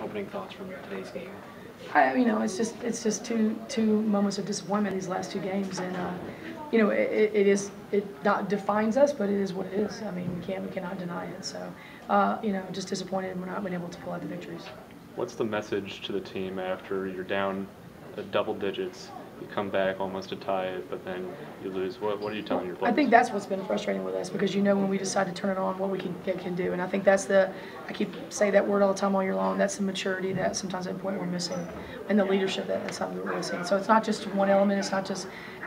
opening thoughts from today's game? It's just two moments of disappointment these last two games, and it not defines us, but it is what it is. I mean, we cannot deny it. So, just disappointed we're not being able to pull out the victories. What's the message to the team after you're down double digits? You come back almost to tie it, but then you lose. What are you telling your players? I think that's what's been frustrating with us, because when we decide to turn it on, what we can do. And I think that's I keep saying that word all the time all year long, that's the maturity that sometimes at a point we're missing, and the leadership that's something we're missing. So it's not just one element, it's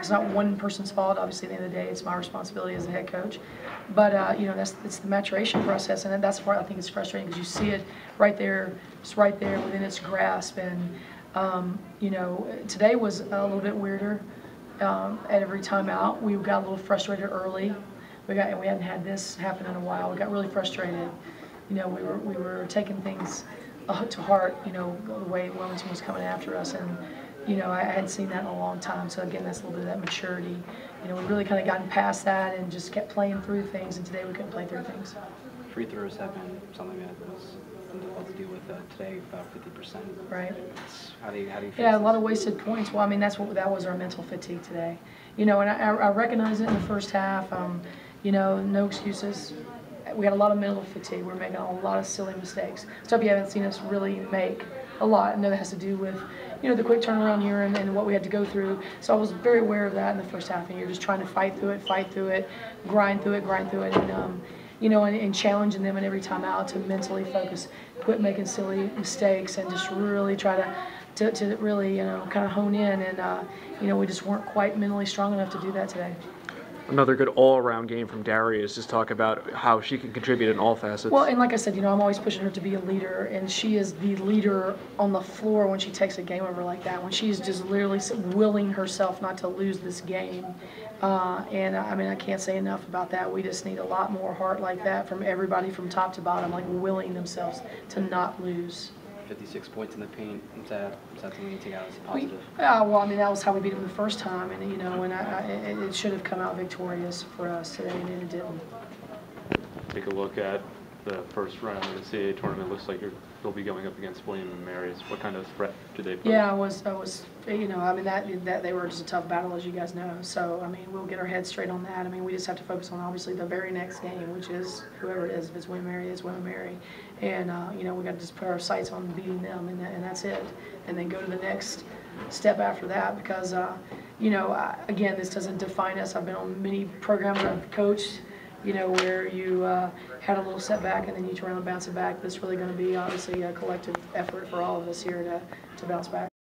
not one person's fault. Obviously, at the end of the day, it's my responsibility as the head coach. But it's the maturation process, and that's the part I think is frustrating, because you see it right there, it's right there within its grasp. And today was a little bit weirder. At every time out, we got a little frustrated early. We hadn't had this happen in a while. We got really frustrated. We were taking things to heart. The way Wilmington was coming after us, and I hadn't seen that in a long time. So again, that's a little bit of that maturity. We really kind of gotten past that and just kept playing through things. And today we couldn't play through things. Free throws have been something that was difficult to deal with today, about 50%. Right. How do you fix a this? lot of wasted points. Well, I mean, that was our mental fatigue today. And I recognize it in the first half. No excuses. We had a lot of mental fatigue. We're making a lot of silly mistakes. So if you haven't seen us really make a lot, I know that has to do with the quick turnaround here and what we had to go through. So I was very aware of that in the first half, and you're just trying to fight through it, grind through it, and challenging them at every time out to mentally focus, quit making silly mistakes, and just really try to really kind of hone in. And we just weren't quite mentally strong enough to do that today. Another good all-around game from Darius. Just talk about how she can contribute in all facets. Well, and like I said, I'm always pushing her to be a leader, and she is the leader on the floor when she takes a game over like that, when she's just literally willing herself not to lose this game. And I can't say enough about that. We just need a lot more heart like that from everybody from top to bottom, like willing themselves to not lose. 56 points in the paint. Is that something you take out as a positive? That was how we beat them the first time, and it should have come out victorious for us today, and it didn't. Take a look at the first round of the CAA tournament. Looks like they'll be going up against William and Mary's. What kind of threat do they pose? Yeah, that they were just a tough battle, as you guys know. So we'll get our heads straight on that. We just have to focus on obviously the very next game, which is whoever it is. If it's William and Mary, it's William and Mary. And we got to just put our sights on beating them, and that's it. And then go to the next step after that, because again, this doesn't define us. I've been on many programs that I've coached, where you had a little setback and then you turn around and bounce it back. This is really going to be obviously a collective effort for all of us here to bounce back.